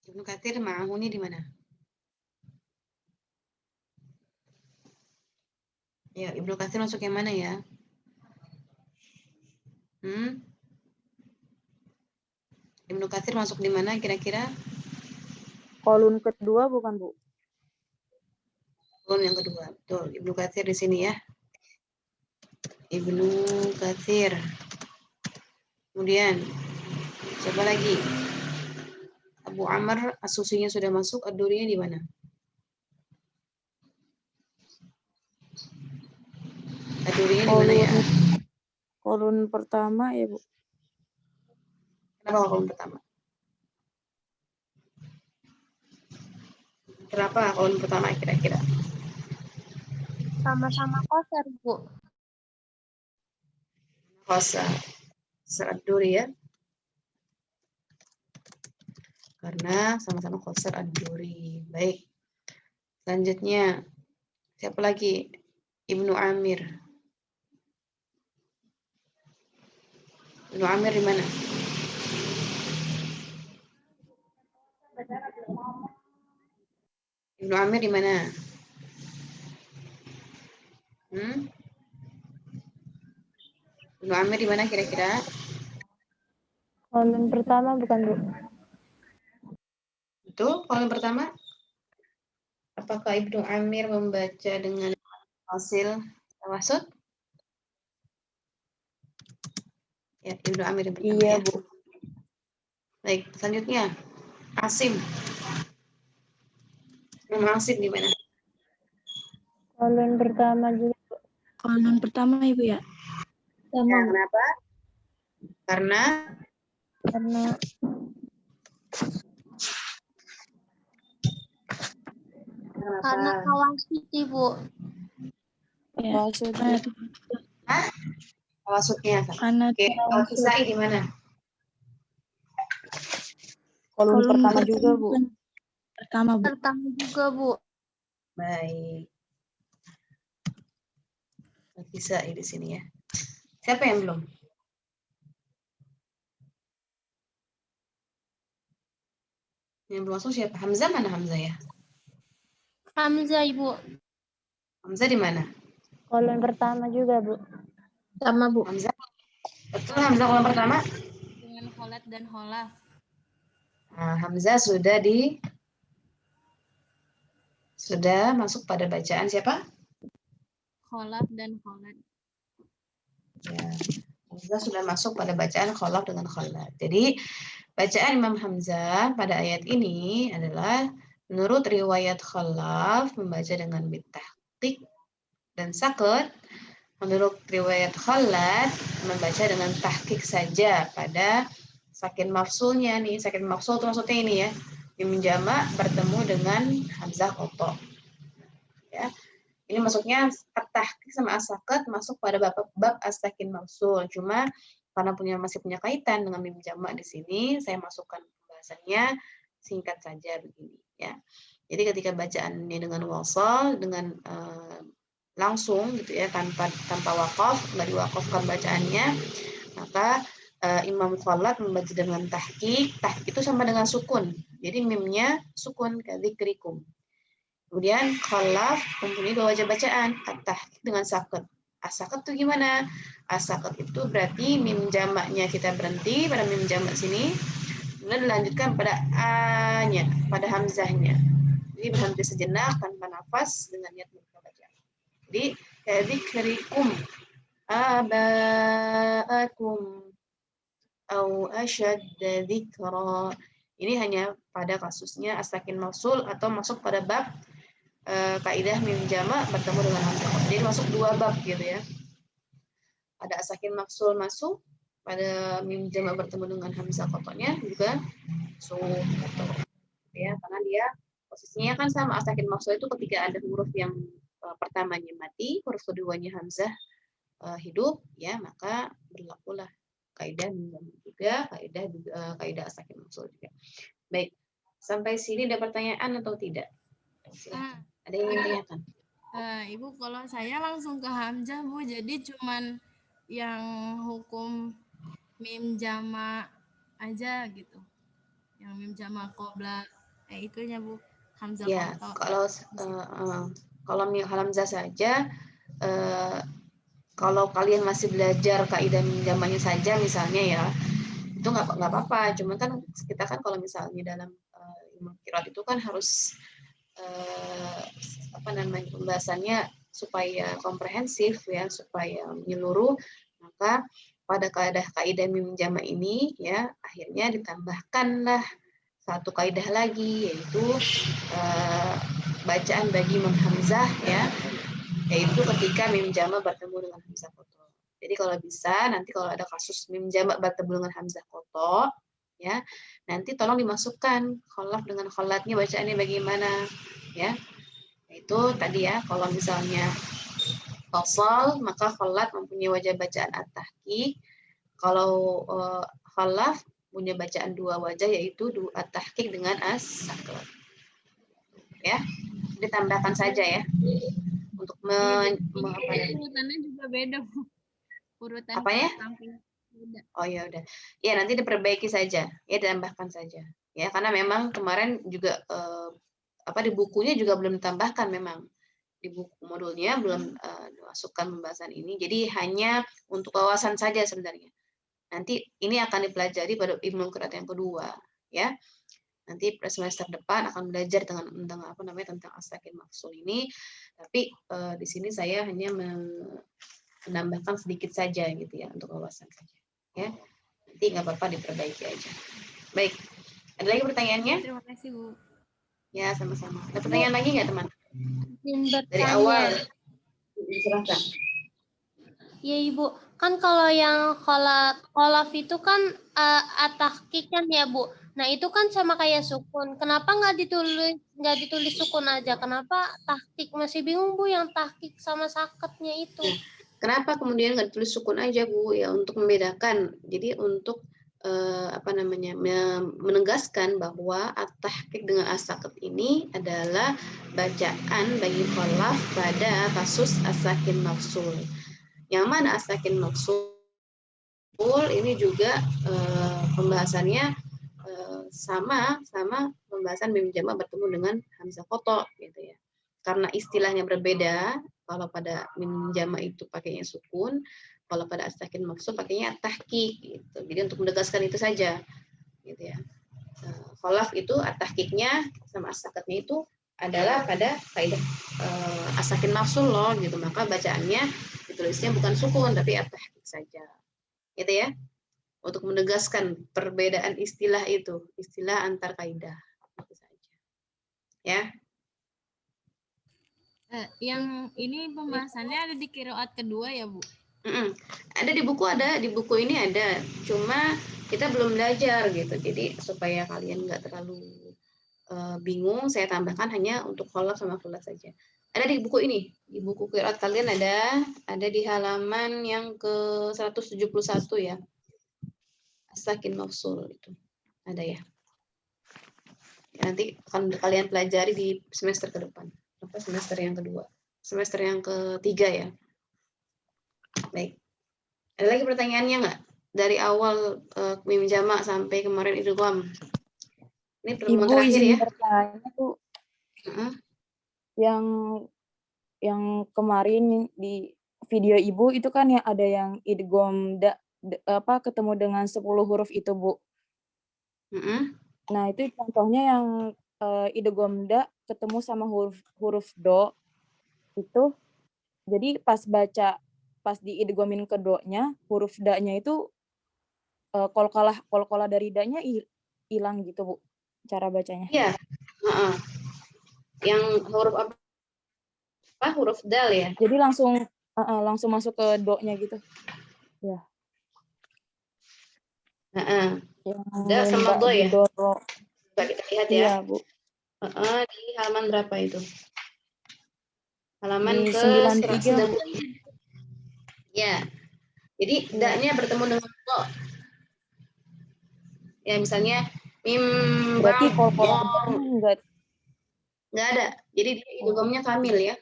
Ibnu Katsir ma'ahuni di mana? Ya, Ibnu Katsir masuk yang mana ya? Ibnu Katsir masuk di mana kira-kira? Kolom kedua bukan, Bu? Kolom yang kedua. Betul, Ibnu Katsir di sini ya. Ibnu Katsir. Kemudian siapa lagi? Abu Amr As-Susinya sudah masuk, Ad-Durinya di mana? Ad-Durinya di mana ya? Kolom pertama ya, Bu. Kenapa kolom pertama? Kenapa kolom pertama kira-kira? Sama-sama koser, Bu. Kosa. Ad-Duri ya. Karena sama-sama koser Ad-Duri. Baik. Selanjutnya siapa lagi? Ibnu Amir. Ibnu Amir di mana? Ibnu Amir di mana? Ibnu Amir di mana kira-kira? Kolom pertama bukan, Bu? Betul, kolom pertama. Apakah Ibnu Amir membaca dengan hasil tawassut? Ya, Ibnu Amir yang pertama Iya, ya. Bu. Baik, selanjutnya Asim. Nama Asim di mana? Kolom pertama juga. Kolom pertama, Ibu ya. Ya, kenapa? Karena Karena tawassut, Ibu. Ya, tawassutnya. Karena Oke, Al-Kisai di mana? kolom pertama juga, Bu. Pertama, Bu. Pertama juga, Bu. Baik. Bisa di sini ya. Siapa yang belum? Yang belum masuk siapa? Hamzah mana Hamzah ya? Hamzah, Ibu. Hamzah di mana? Kolom pertama juga, Bu. Sama, Bu. Hamzah. Betul Hamzah kolom pertama? Dengan kholat dan kholaf. Nah, Hamzah sudah masuk pada bacaan siapa? Kholaf dan kholat. Ya, Hamzah sudah masuk pada bacaan kholaf dengan kholat. Jadi bacaan Imam Hamzah pada ayat ini adalah menurut riwayat kholaf membaca dengan bitahqiq dan sakut. Menurut riwayat Khalad membaca dengan tahqiq saja pada sakin mafsulnya nih. Sakin mafsul itu maksudnya ini ya. Mim jama bertemu dengan hamzah qoto. Ya. Ini maksudnya tahqiq sama as-sakut masuk pada bab as-sakin mafsul. Cuma karena masih punya kaitan dengan mim jama di sini, saya masukkan pembahasannya singkat saja begini ya. Jadi ketika bacaannya dengan wasal dengan langsung gitu ya tanpa wakaf, nggak diwakafkan bacaannya, maka Imam Khalad membaca dengan tahqiq itu sama dengan sukun, jadi mimnya sukun kadzikrikum. Kemudian khalaf mempunyai dua wajah bacaan, at-tahqiq dengan sakut. As-sakut itu gimana? As-sakut itu berarti mim jamaknya kita berhenti pada mim jamak sini, kemudian dilanjutkan pada a-nya, pada hamzahnya. Jadi berhenti sejenak tanpa nafas dengan niat membuka bacaan. Jadi kadzikrikum aba'akum au asyadda dzikra. Ini hanya pada kasusnya as-sakin mausul atau masuk pada bab kaidah mim jama bertemu dengan hamzah. Jadi masuk dua bab gitu ya. Pada as-sakin mausul masuk, pada mim jama bertemu dengan hamzah qatanya juga masuk gitu. Ya, karena dia posisinya kan sama as-sakin mausul itu ketika ada huruf yang pertamanya mati, huruf keduanya hamzah hidup, ya maka berlakulah kaidah juga, kaidah as-sakin mausul juga. Baik, sampai sini ada pertanyaan atau tidak? Silakan. Ada yang ingin tanyakan? Ibu, kalau saya langsung ke hamzah, Bu, jadi cuman yang hukum mim jama aja gitu. Yang mim jama qobla itunya Bu, hamzah Ya, koto. kalau hamzah saja, kalau kalian masih belajar kaidah jamaknya saja misalnya ya, itu nggak apa-apa. Cuman kan kita kan kalau misalnya dalam ilmu qiraat itu kan harus pembahasannya supaya komprehensif ya, supaya menyeluruh. Maka pada kaidah mim jamak ini ya akhirnya ditambahkanlah satu kaidah lagi, yaitu bacaan bagi mim hamzah ya, yaitu ketika mim jamak bertemu dengan hamzah koto. Jadi kalau bisa nanti kalau ada kasus mim jamak bertemu dengan hamzah koto ya, nanti tolong dimasukkan kholaf dengan kholatnya bacaannya bagaimana ya. Itu tadi ya, kalau misalnya wasal maka kholat mempunyai wajah bacaan at-tahqiq. Kalau kholaf punya bacaan dua wajah, yaitu at-tahqiq dengan as-saklat. Ya, ditambahkan saja ya untuk urutannya juga beda Bu. Urutan apa ya? samping beda. Oh ya udah. Ya nanti diperbaiki saja, ya ditambahkan saja. Ya karena memang kemarin juga di bukunya juga belum ditambahkan memang. Di buku modulnya belum dimasukkan pembahasan ini. Jadi hanya untuk wawasan saja sebenarnya. Nanti ini akan dipelajari pada ilmu qiraat yang kedua, ya. Nanti semester depan akan belajar tentang tentang as-sakin mafsul ini. Tapi di sini saya hanya menambahkan sedikit saja gitu ya untuk wawasan saja. Ya. Nanti nggak apa-apa diperbaiki aja. Baik. Ada lagi pertanyaannya? Terima kasih Bu. Ya, sama-sama. Ada pertanyaan lagi nggak teman? Dari Bertanya. awal. Silakan. Iya Ibu, kan kalau yang kholaf itu kan at-tahqiq kan ya Bu. Nah itu kan sama kayak sukun. Kenapa nggak ditulis sukun aja? Kenapa tahqiq? Masih bingung Bu yang tahqiq sama sakatnya itu. Kenapa kemudian nggak ditulis sukun aja Bu? Ya untuk membedakan. Jadi untuk menegaskan bahwa at-tahqiq dengan as-sakat ini adalah bacaan bagi kholaf pada kasus as-sakin mafsul. Yang mana as-sakin mafsul ini juga pembahasannya sama pembahasan mim jamak bertemu dengan hamzah koto gitu ya. Karena istilahnya berbeda, kalau pada mim jamak itu pakainya sukun, kalau pada as-sakin mafsul pakainya at-tahqiq gitu. Jadi untuk menegaskan itu saja gitu ya. Kholaf itu at-tahqiqnya sama as-sakatnya itu adalah pada kaidah as-sakin mafsul loh gitu. Maka bacaannya ditulisnya bukan sukun tapi at-tahqiq saja. Gitu ya. Untuk menegaskan perbedaan istilah itu, istilah antar kaidah. Itu saja. Ya. Yang ini pembahasannya ada di qiraat kedua ya Bu? Ada di buku ini ada, cuma kita belum belajar gitu. Jadi supaya kalian nggak terlalu bingung, saya tambahkan hanya untuk kholaf sama kholat saja. Ada di buku ini, di buku qiraat kalian ada di halaman yang ke 171 ya. As-sakin mafsul itu ada ya. Nanti akan kalian pelajari di semester ke depan. Semester yang kedua. Semester yang ketiga ya. Baik. Ada lagi pertanyaannya nggak? Dari awal mim jamak sampai kemarin idgham. Ini pertemuan Ibu terakhir izin ya. bertanya Bu. Yang kemarin di video Ibu itu kan yang ada yang idgham ketemu dengan 10 huruf itu Bu. Nah itu contohnya yang idgham da ketemu sama huruf do itu. Jadi pas diidghamin ke do-nya, huruf da-nya itu kolkolah dari da-nya hilang gitu Bu cara bacanya. Iya. Yang huruf apa? Huruf dal ya. Jadi langsung masuk ke do-nya gitu. Ya. Da sama do ya. Coba kita lihat ya. Iya, Bu. Di halaman berapa itu? Halaman Di ke 93. Ya. Jadi da-nya bertemu dengan do. Ya misalnya mim Berarti bang enggak ada. Jadi dia idghamnya kamil ya.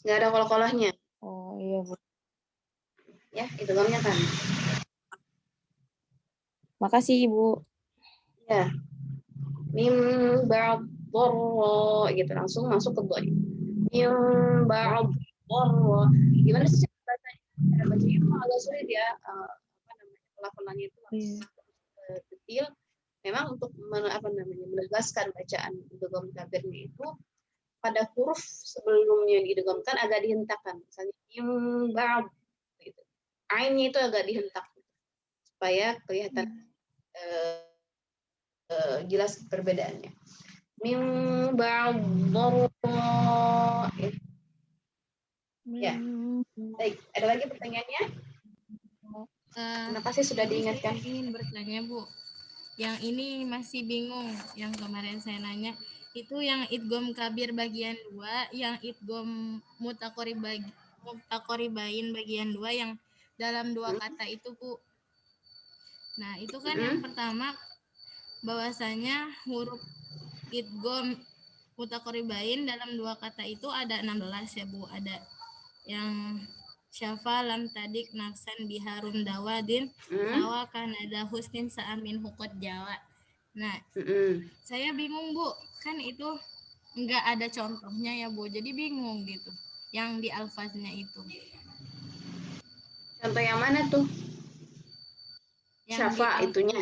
Nggak ada kol-kolahnya. Oh iya Bu. Ya, idghamnya kamil. Makasih Ibu. Ya. Mim ba'd dharra gitu, langsung masuk ke doi. Mim ba'd dharra. Gimana sih cara bacanya? Cara bacanya itu agak sulit ya. Apa namanya? Pelafalannya itu harus detail. Memang untuk menegaskan bacaan idgham kabirnya itu pada huruf sebelumnya diidghamkan agak dihentakkan. Misalnya mim ba'd gitu. Ainnya itu agak dihentak supaya kelihatan jelas perbedaannya. Mim ba'd dharra. Ya. Baik, ada lagi pertanyaannya? Kenapa sih sudah diingatkan? Saya ingin bertanya, Bu. Yang ini masih bingung, yang kemarin saya nanya. Itu yang idgham kabir bagian 2, yang idgham mutaqoribain bagian 2 yang dalam 2 kata itu, Bu. Nah, itu kan yang pertama bahwasanya huruf idgham mutaqoribain dalam 2 kata itu ada 16 ya, Bu. Ada yang syafa lam tadik nafsan biharum dawadin fawa kanada husnin sa'amin hukut jawa. Nah, saya bingung, Bu. Kan itu enggak ada contohnya ya, Bu. Jadi bingung gitu. Yang di alfaznya itu. Contoh yang mana tuh? Yang Syafa itunya.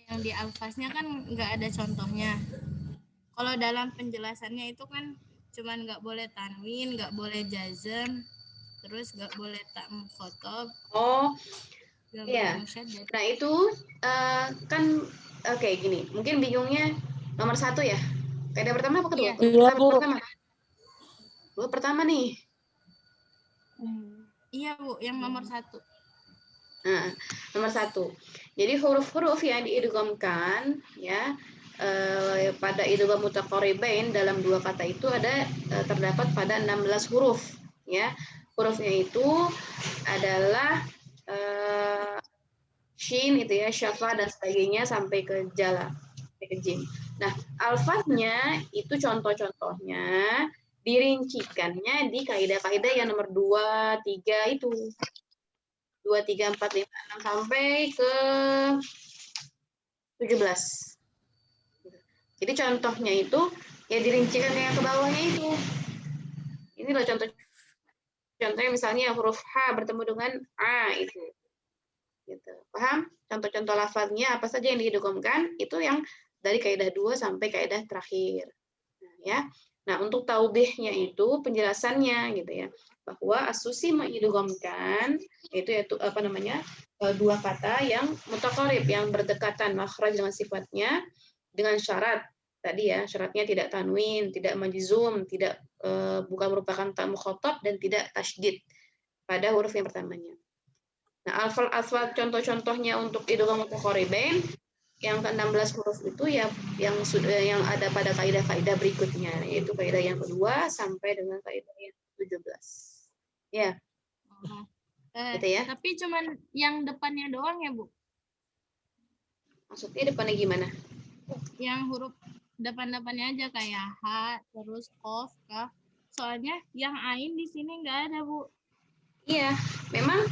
Yang di alfaznya kan enggak ada contohnya. Kalau dalam penjelasannya itu kan cuman nggak boleh tanwin, nggak boleh jazm, terus nggak boleh tak mukhotob. Oh, iya. Nah itu kan oke, gini. Mungkin bingungnya nomor 1 ya. Kaidah pertama apa kedua? Iya, Bu. Pertama nih. Iya, Bu, yang nomor 1. Nah, nomor 1. Jadi huruf-huruf yang diidghamkan ya pada idgham mutaqoribain dalam 2 kata itu ada terdapat pada 16 huruf ya. Hurufnya itu adalah shin itu ya, syafa dan sebagainya sampai ke jala, sampai ke jim. Nah, alfaznya itu contoh-contohnya dirincikannya di kaidah-kaidah yang nomor 2, 3 itu. 2, 3, 4, 5, 6 sampai ke 17. Jadi contohnya itu ya dirincikan yang ke bawahnya itu. Ini loh contohnya misalnya huruf H bertemu dengan A itu. Gitu. Paham? Contoh-contoh lafaznya apa saja yang diidghamkan itu yang dari kaidah 2 sampai kaidah terakhir. Nah, ya. Nah, untuk taubihnya itu penjelasannya gitu ya. Bahwa asusi mengidghamkan yaitu apa namanya? 2 kata yang mutaqarib, yang berdekatan makhraj dengan sifatnya dengan syarat tadi ya, syaratnya tidak tanwin, tidak majzum, tidak bukan merupakan ta mukhatab dan tidak tasydid pada huruf yang pertamanya. Nah, alfal contoh-contohnya untuk idgham mutaqaribain yang ke-16 huruf itu ya yang ada pada kaidah-kaidah berikutnya, yaitu kaidah yang kedua sampai dengan kaidah yang ke-17. Ya. Gitu ya. Tapi cuman yang depannya doang ya, Bu? Maksudnya depannya gimana? Yang huruf depan-depannya aja kayak H, terus Qaf, Kaf. Soalnya yang Ain di sini nggak ada, Bu. Iya, memang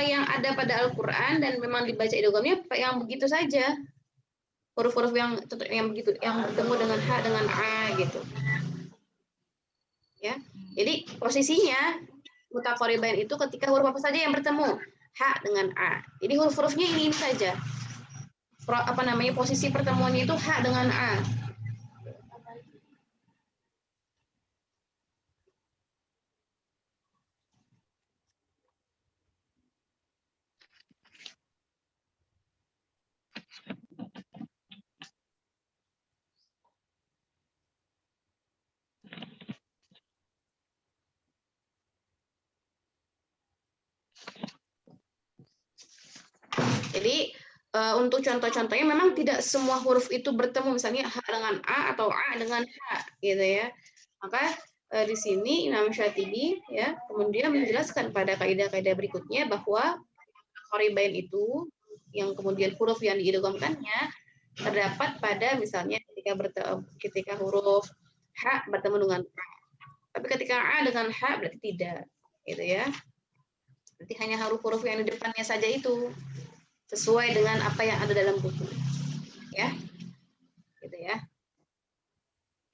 yang ada pada Al-Qur'an dan memang dibaca idghamnya yang begitu saja. Huruf-huruf yang begitu, yang bertemu dengan H dengan A gitu. Ya. Jadi posisinya mutaqaribain itu ketika huruf apa saja yang bertemu H dengan A. Jadi huruf-hurufnya ini saja. Apa namanya posisi pertemuannya itu H dengan A. Jadi untuk contoh-contohnya memang tidak semua huruf itu bertemu misalnya H dengan A atau A dengan H gitu ya. Maka di sini Imam Syatibi ya kemudian menjelaskan pada kaidah-kaidah berikutnya bahwa qaribain itu yang kemudian huruf yang diidghamkannya terdapat pada misalnya ketika huruf H bertemu dengan A. Tapi ketika A dengan H berarti tidak gitu ya. Berarti hanya huruf-huruf yang di depannya saja itu sesuai dengan apa yang ada dalam buku. Ya.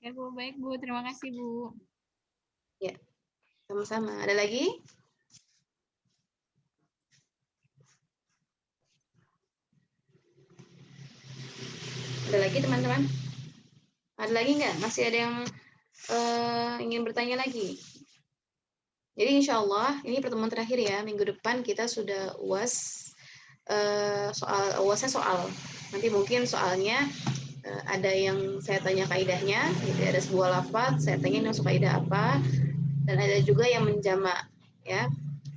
Oke Bu, baik Bu. Terima kasih Bu. Ya, sama-sama. Ada lagi? Ada lagi teman-teman? Ada lagi nggak? Masih ada yang ingin bertanya lagi? Jadi insya Allah ini pertemuan terakhir ya. Minggu depan kita sudah UAS. UASnya soal. Nanti mungkin soalnya ada yang saya tanya kaidahnya, gitu. Ada sebuah lafaz, saya tanya ini masuk kaidah apa, dan ada juga yang menjamak, ya,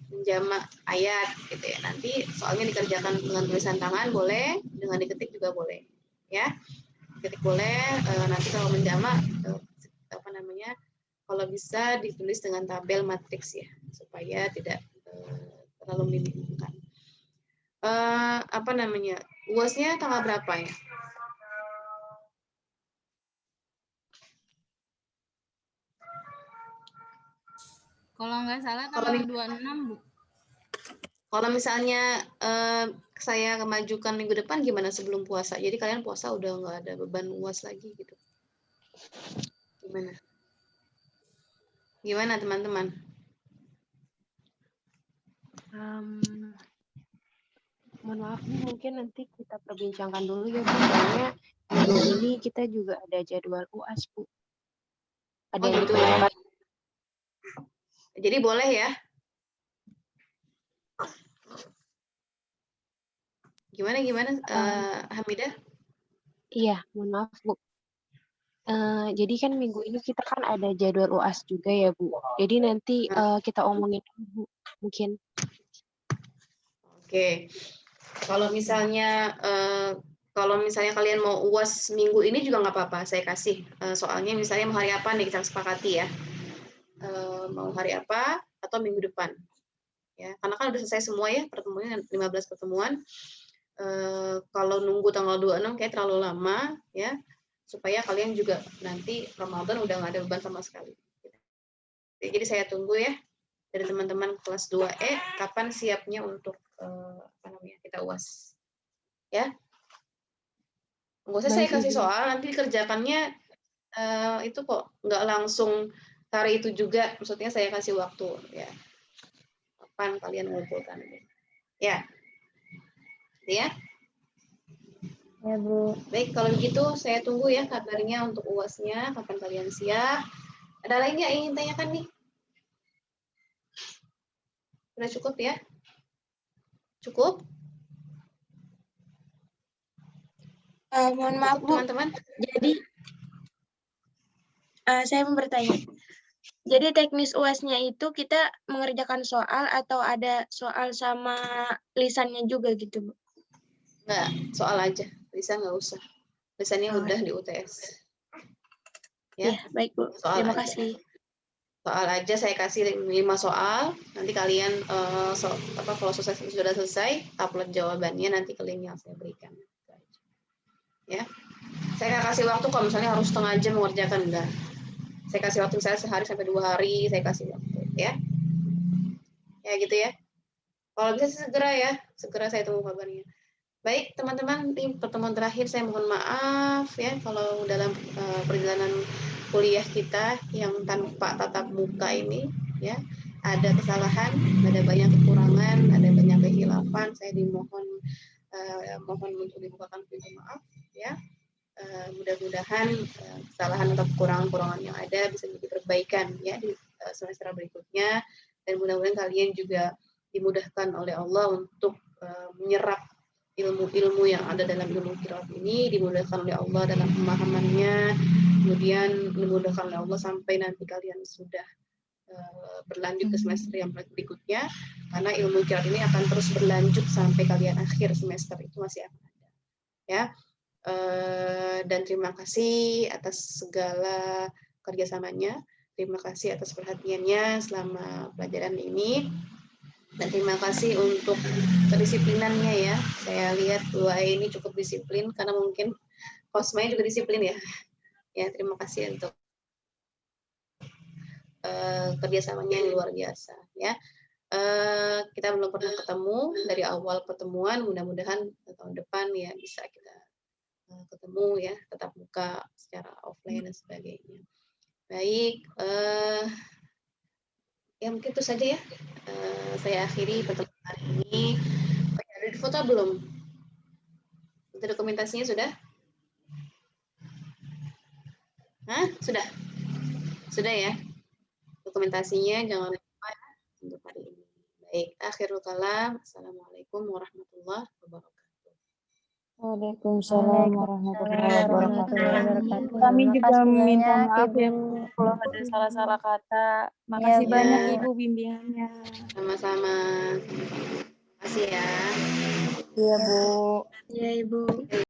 menjamak ayat, gitu ya. Nanti soalnya dikerjakan dengan tulisan tangan boleh, dengan diketik juga boleh, ya. Diketik boleh. Nanti kalau menjamak, apa namanya? Kalau bisa ditulis dengan tabel matriks ya, supaya tidak terlalu membingungkan. Apa namanya? UASnya tanggal berapa ya? Kalau nggak salah tanggal 26 Bu. Kalau misalnya saya kemajukan minggu depan gimana sebelum puasa? Jadi kalian puasa udah nggak ada beban UAS lagi gitu. Gimana? Gimana teman-teman? Mohon maaf Bu, mungkin nanti kita perbincangkan dulu ya Bu, soalnya minggu ini kita juga ada jadwal UAS Bu. Ada yang gitu. dipercepat. Jadi boleh ya? Gimana Hamidah? Iya, mohon maaf Bu. Jadi kan minggu ini kita kan ada jadwal UAS juga ya Bu. Jadi nanti kita omongin dulu Bu, mungkin. Oke. Kalau misalnya kalian mau UAS minggu ini juga nggak apa-apa, saya kasih. Soalnya misalnya mau hari apa nih kita sepakati ya. Mau hari apa atau minggu depan. Ya, karena kan udah selesai semua ya pertemuannya 15 pertemuan. Kalau nunggu tanggal 26 kayak terlalu lama ya, supaya kalian juga nanti Ramadan udah nggak ada beban sama sekali. Jadi saya tunggu ya dari teman-teman kelas 2E kapan siapnya untuk apa namanya kita UAS ya. Nggak usah saya kasih soal, nanti dikerjakannya itu kok nggak langsung hari itu juga, maksudnya saya kasih waktu ya kapan kalian ngumpulkan ya. Ya. Ya Bu. Baik, kalau begitu saya tunggu ya kabarnya untuk UASnya, kapan kalian siap. Ada lagi yang ingin tanyakan nih? Sudah cukup ya? Cukup? Mohon maaf Bu, teman-teman. Jadi saya mau bertanya. Jadi teknis UAS-nya itu kita mengerjakan soal atau ada soal sama lisannya juga gitu Bu? Enggak, soal aja. Lisan nggak usah. Lisannya udah di UTS. Ya, baik Bu. Soal Terima aja. kasih. Soal aja saya kasih 5 soal. Nanti kalian kalau sudah selesai, upload jawabannya nanti ke link yang saya berikan. Ya. Saya nggak kasih waktu kalau misalnya harus setengah jam mengerjakan, enggak. Saya kasih waktu saya sehari sampai 2 hari, saya kasih waktu ya. Ya gitu ya. Kalau bisa segera ya, segera saya tunggu kabarnya. Baik teman-teman, ini pertemuan terakhir saya mohon maaf ya kalau dalam perjalanan kuliah kita yang tanpa tatap muka ini ya ada kesalahan, ada banyak kekurangan, ada banyak kekhilafan. Saya mohon untuk dibukakan pintu maaf ya. Mudah-mudahan kesalahan atau kekurangan-kekurangan yang ada bisa menjadi perbaikan ya di semester berikutnya, dan mudah-mudahan kalian juga dimudahkan oleh Allah untuk menyerap ilmu-ilmu yang ada dalam ilmu qiraat ini, dimudahkan oleh Allah dalam pemahamannya, kemudian dimudahkan oleh Allah sampai nanti kalian sudah berlanjut ke semester yang berikutnya, karena ilmu qiraat ini akan terus berlanjut sampai kalian akhir semester itu masih akan ada ya. Dan terima kasih atas segala kerjasamanya, terima kasih atas perhatiannya selama pelajaran ini, dan terima kasih untuk kedisiplinannya ya. Saya lihat dua ini cukup disiplin karena mungkin Kosmanya juga disiplin ya. Ya, terima kasih untuk kerjasamanya yang luar biasa ya. Kita belum pernah ketemu dari awal pertemuan, mudah-mudahan tahun depan ya bisa kita ketemu ya, tetap muka secara offline dan sebagainya. Baik, ya mungkin itu saja ya. Saya akhiri pertemuan hari ini. Ada di foto belum? Itu dokumentasinya sudah? Hah? Sudah? Sudah ya? Dokumentasinya jangan lupa ya, untuk hari ini. Baik, akhirul kalam. Assalamualaikum warahmatullahi wabarakatuh. Waalaikumsalam warahmatullahi wabarakatuh. Waalaikumsalam. Kami Terima juga kasih minta banyak, maaf ya Ibu. Bu, kalau ada salah-salah kata. Ya, Makasih banyak Bu. Ibu bimbingannya. Sama-sama. Terima kasih ya. Iya Bu. Ya, Ibu.